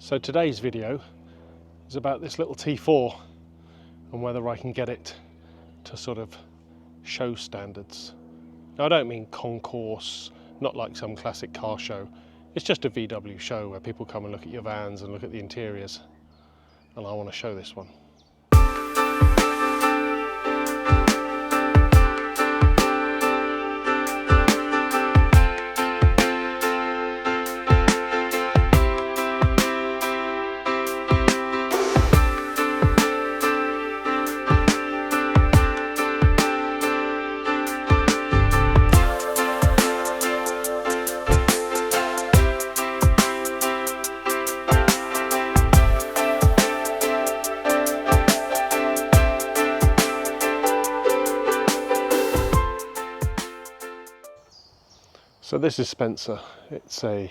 So today's video is about this little T4 and whether I can get it to sort of show standards. Now, I don't mean concourse, not like some classic car show. It's just a VW show where people come and look at your vans and look at the interiors. And I want to show this one. So this is Spencer. It's a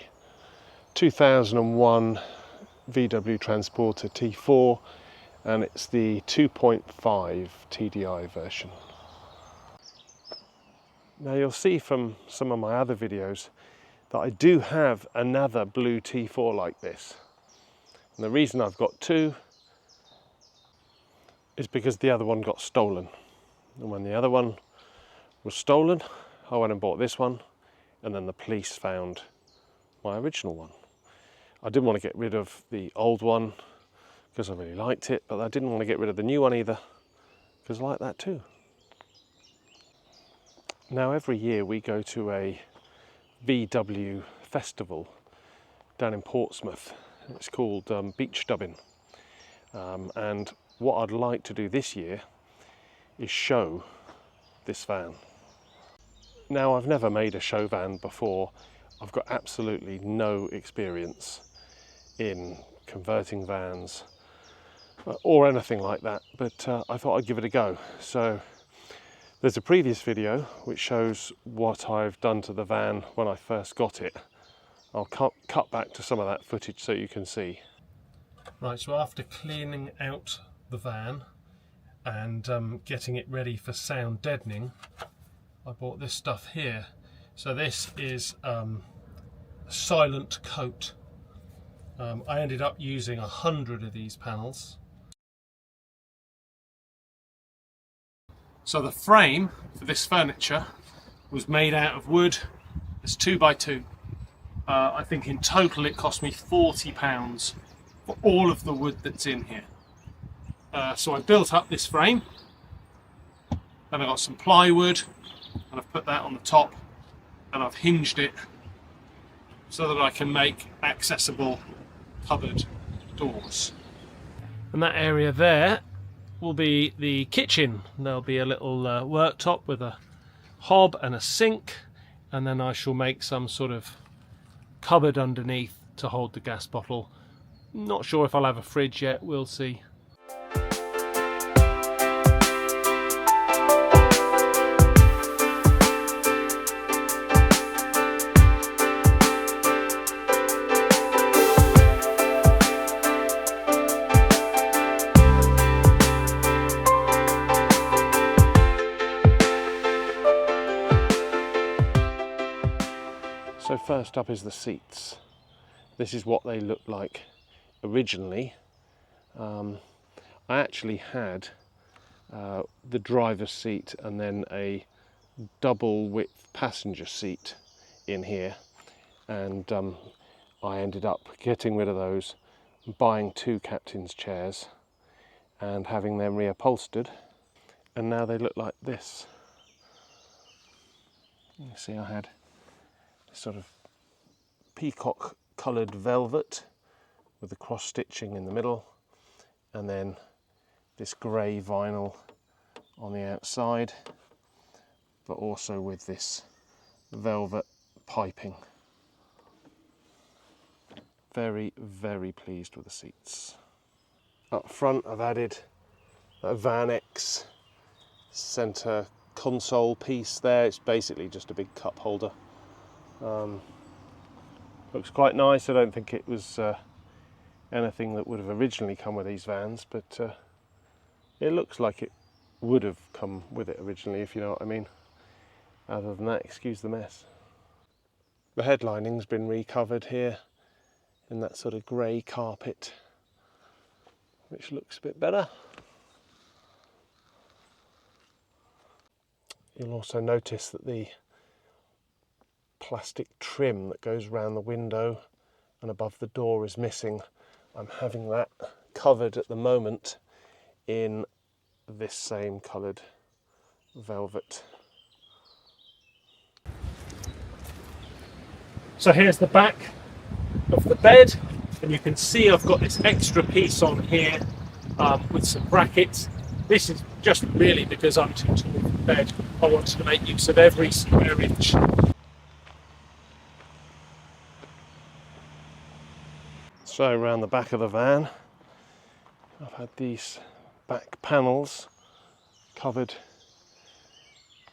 2001 VW Transporter T4 and it's the 2.5 TDI version. Now you'll see from some of my other videos that I do have another blue T4 like this. And the reason I've got two is because the other one got stolen. And when the other one was stolen, I went and bought this one. And then the police found my original one. I didn't want to get rid of the old one because I really liked it, but I didn't want to get rid of the new one either because I like that too. Now every year we go to a VW festival down in Portsmouth. It's called Beach Dubbing. And what I'd like to do this year is show this van. Now, I've never made a show van before. I've got absolutely no experience in converting vans or anything like that, but I thought I'd give it a go. So there's a previous video which shows what I've done to the van when I first got it. I'll cut back to some of that footage so you can see. Right, so after cleaning out the van and getting it ready for sound deadening, I bought this stuff here. So this is a silent coat. I ended up using 100 of these panels. So the frame for this furniture was made out of wood. It's 2x2. I think in total it cost me £40 for all of the wood that's in here. So I built up this frame, then I got some plywood, and I've put that on the top and I've hinged it so that I can make accessible cupboard doors. And that area there will be the kitchen. There'll be a little worktop with a hob and a sink, and then I shall make some sort of cupboard underneath to hold the gas bottle. Not sure if I'll have a fridge yet, we'll see. So first up is the seats. This is what they look like originally. I actually had the driver's seat and then a double width passenger seat in here, and I ended up getting rid of those, buying two captain's chairs and having them reupholstered, and now they look like this. You see, I had sort of peacock coloured velvet with the cross stitching in the middle, and then this grey vinyl on the outside, but also with this velvet piping. Very, very pleased with the seats. Up front I've added a VANLIFE centre console piece there. It's basically just a big cup holder. Looks quite nice. I don't think it was anything that would have originally come with these vans, but it looks like it would have come with it originally, if you know what I mean. Other than that, excuse the mess. The headlining's been recovered here in that sort of grey carpet, which looks a bit better. You'll also notice that the plastic trim that goes around the window and above the door is missing. I'm having that covered at the moment in this same coloured velvet. So here's the back of the bed, and you can see I've got this extra piece on here with some brackets. This is just really because I'm too tall for the bed. I wanted to make use of every square inch. So around the back of the van, I've had these back panels covered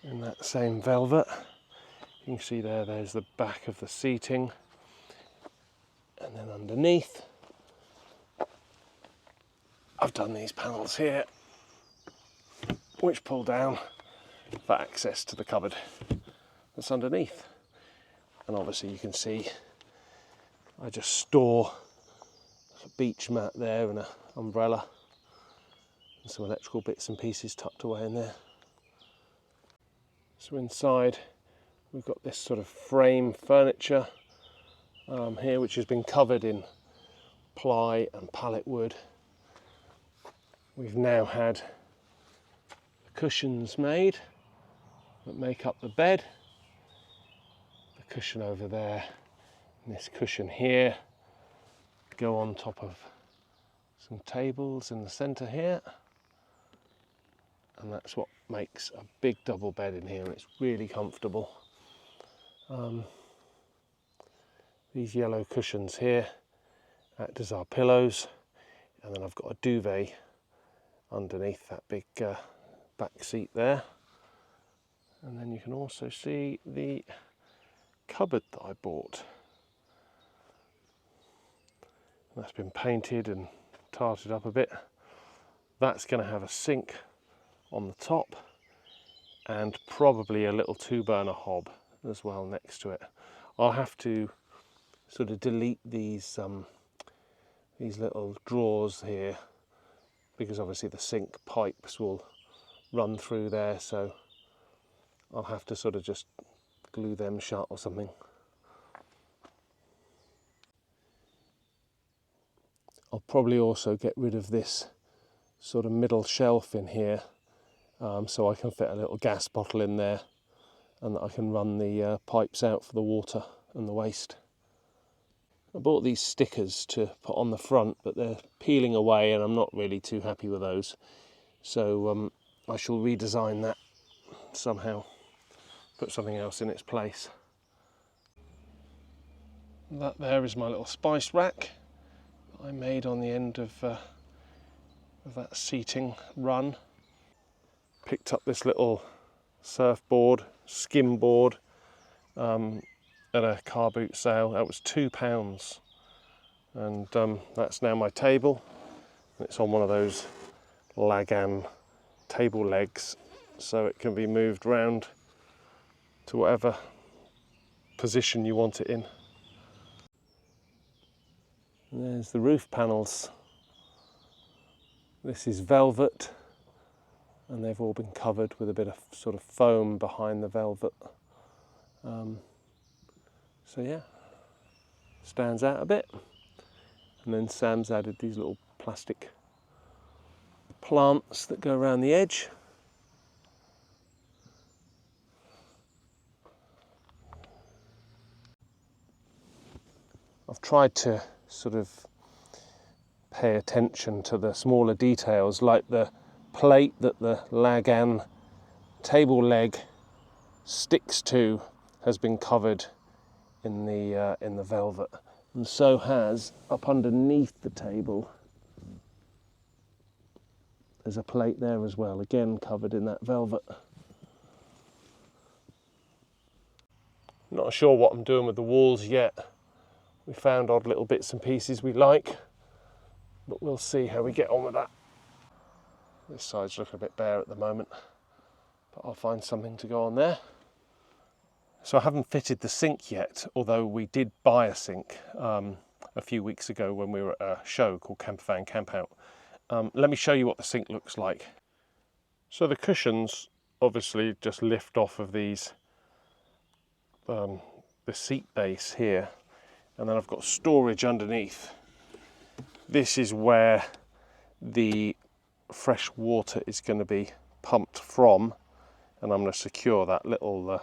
in that same velvet. You can see there's the back of the seating, and then underneath I've done these panels here which pull down for access to the cupboard that's underneath. And obviously you can see I just store a beach mat there and an umbrella and some electrical bits and pieces tucked away in there. So inside we've got this sort of frame furniture here, which has been covered in ply and pallet wood. We've now had the cushions made that make up the bed. The cushion over there and this cushion here go on top of some tables in the centre here, and that's what makes a big double bed in here. It's really comfortable. These yellow cushions here act as our pillows, and then I've got a duvet underneath that big back seat there. And then you can also see the cupboard that I bought. That's been painted and tarted up a bit. That's going to have a sink on the top and probably a little 2-burner hob as well next to it. I'll have to sort of delete these little drawers here, because obviously the sink pipes will run through there, so I'll have to sort of just glue them shut or something. I'll probably also get rid of this sort of middle shelf in here, so I can fit a little gas bottle in there and that I can run the pipes out for the water and the waste. I bought these stickers to put on the front, but they're peeling away and I'm not really too happy with those. So I shall redesign that somehow, put something else in its place. That there is my little spice rack I made on the end of that seating run. Picked up this little surfboard, skim board at a car boot sale. That was £2, and that's now my table. It's on one of those Lagan table legs, so it can be moved round to whatever position you want it in. And there's the roof panels. This is velvet, and they've all been covered with a bit of sort of foam behind the velvet. So yeah, stands out a bit. And then Sam's added these little plastic plants that go around the edge. I've tried to sort of pay attention to the smaller details, like the plate that the Lagan table leg sticks to has been covered in the velvet, and so has up underneath the table. There's a plate there as well, again covered in that velvet. Not sure what I'm doing with the walls yet. We found odd little bits and pieces we like, but we'll see how we get on with that. This side's looking a bit bare at the moment, but I'll find something to go on there. So I haven't fitted the sink yet, although we did buy a sink a a few weeks ago when we were at a show called Camper Van Camp Out. Let me show you what the sink looks like. So the cushions obviously just lift off of these, the seat base here, and then I've got storage underneath. This is where the fresh water is going to be pumped from, and I'm going to secure that little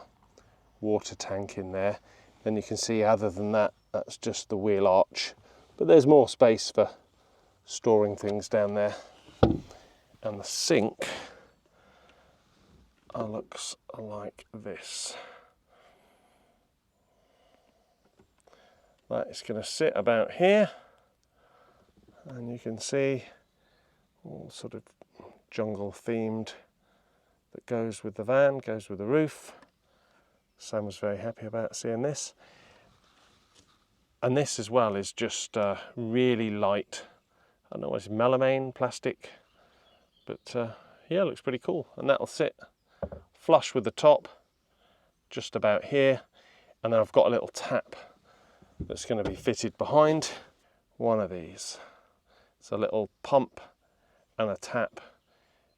water tank in there. Then you can see, other than that, that's just the wheel arch, but there's more space for storing things down there. And the sink looks like this. That is going to sit about here, and you can see all sort of jungle themed that goes with the van, goes with the roof. Sam was very happy about seeing this. And this as well is just really light, I don't know, it's melamine plastic, but yeah, it looks pretty cool. And that'll sit flush with the top, just about here. And then I've got a little tap that's going to be fitted behind one of these. It's a little pump and a tap,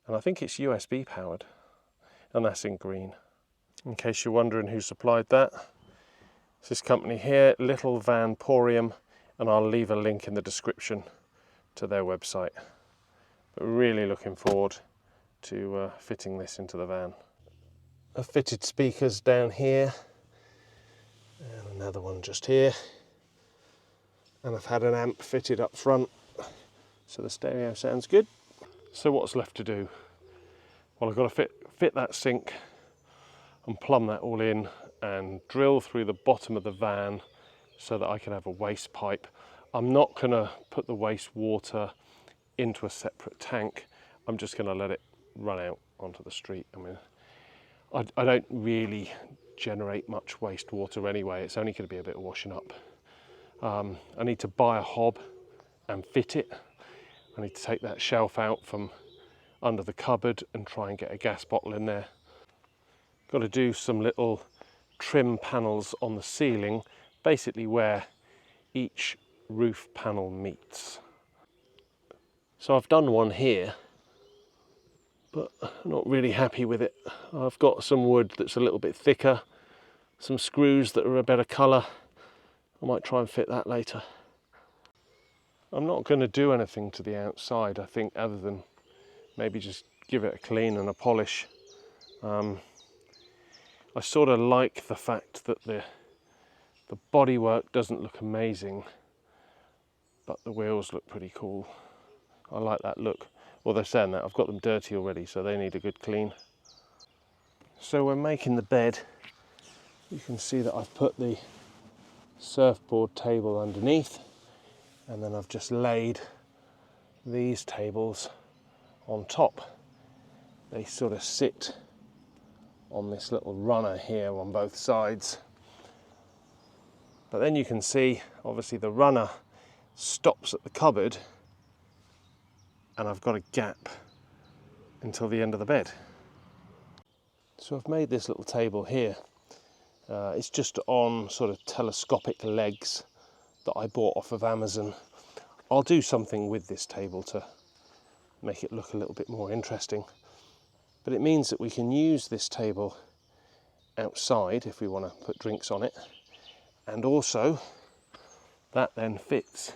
and I think it's USB powered, and that's in green. In case you're wondering who supplied that, it's this company here, Little Vanporium, and I'll leave a link in the description to their website. But really looking forward to fitting this into the van. I've fitted speakers down here, and another one just here, and I've had an amp fitted up front, so the stereo sounds good. So what's left to do? Well, I've got to fit that sink and plumb that all in and drill through the bottom of the van so that I can have a waste pipe. I'm not going to put the waste water into a separate tank. I'm just going to let it run out onto the street. I mean, I don't really generate much wastewater anyway. It's only going to be a bit of washing up. I need to buy a hob and fit it. I need to take that shelf out from under the cupboard and try and get a gas bottle in there. Got to do some little trim panels on the ceiling, basically where each roof panel meets. So I've done one here, but I'm not really happy with it. I've got some wood that's a little bit thicker, some screws that are a better colour. I might try and fit that later. I'm not going to do anything to the outside, I think, other than maybe just give it a clean and a polish. I sort of like the fact that the bodywork doesn't look amazing, but the wheels look pretty cool. I like that look. Well, they're saying that I've got them dirty already, so they need a good clean. So when making the bed, you can see that I've put the surfboard table underneath, and then I've just laid these tables on top. They sort of sit on this little runner here on both sides. But then you can see, obviously, the runner stops at the cupboard, and I've got a gap until the end of the bed. So I've made this little table here. It's just on sort of telescopic legs that I bought off of Amazon. I'll do something with this table to make it look a little bit more interesting. But it means that we can use this table outside if we want to put drinks on it. And also, that then fits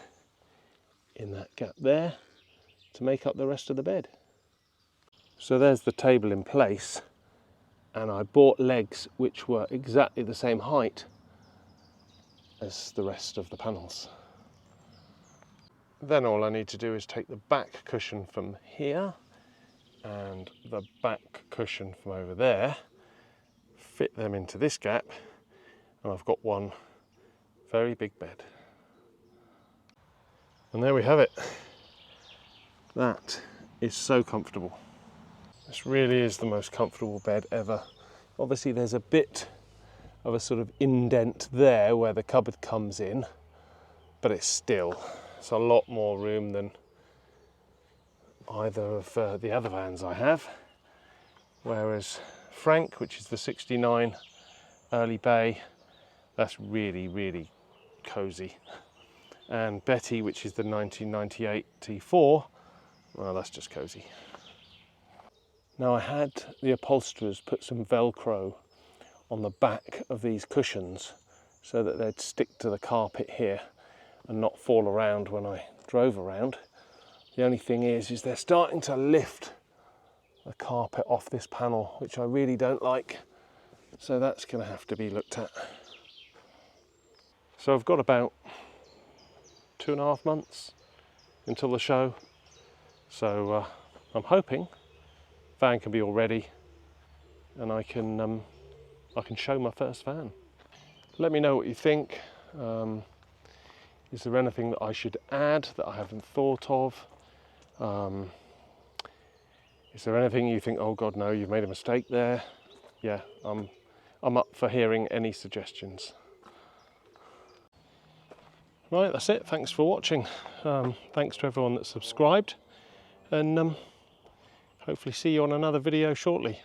in that gap there to make up the rest of the bed. So there's the table in place, and I bought legs which were exactly the same height as the rest of the panels. Then all I need to do is take the back cushion from here and the back cushion from over there, fit them into this gap, and I've got one very big bed. And there we have it. That is so comfortable. This really is the most comfortable bed ever. Obviously there's a bit of a sort of indent there where the cupboard comes in, but it's a lot more room than either of the other vans I have. Whereas Frank, which is the 69 early bay, that's really, really cozy. and Betty, which is the 1998 T4, well, that's just cosy. Now, I had the upholsterers put some Velcro on the back of these cushions so that they'd stick to the carpet here and not fall around when I drove around. The only thing is they're starting to lift the carpet off this panel, which I really don't like. So that's going to have to be looked at. So I've got about 2.5 months until the show. So I'm hoping van can be all ready and I can show my first van. Let me know what you think. Is there anything that I should add that I haven't thought of? Is there anything you think, oh God, no, you've made a mistake there? Yeah, I'm up for hearing any suggestions. Right, that's it. Thanks for watching. Thanks to everyone that subscribed, and hopefully see you on another video shortly.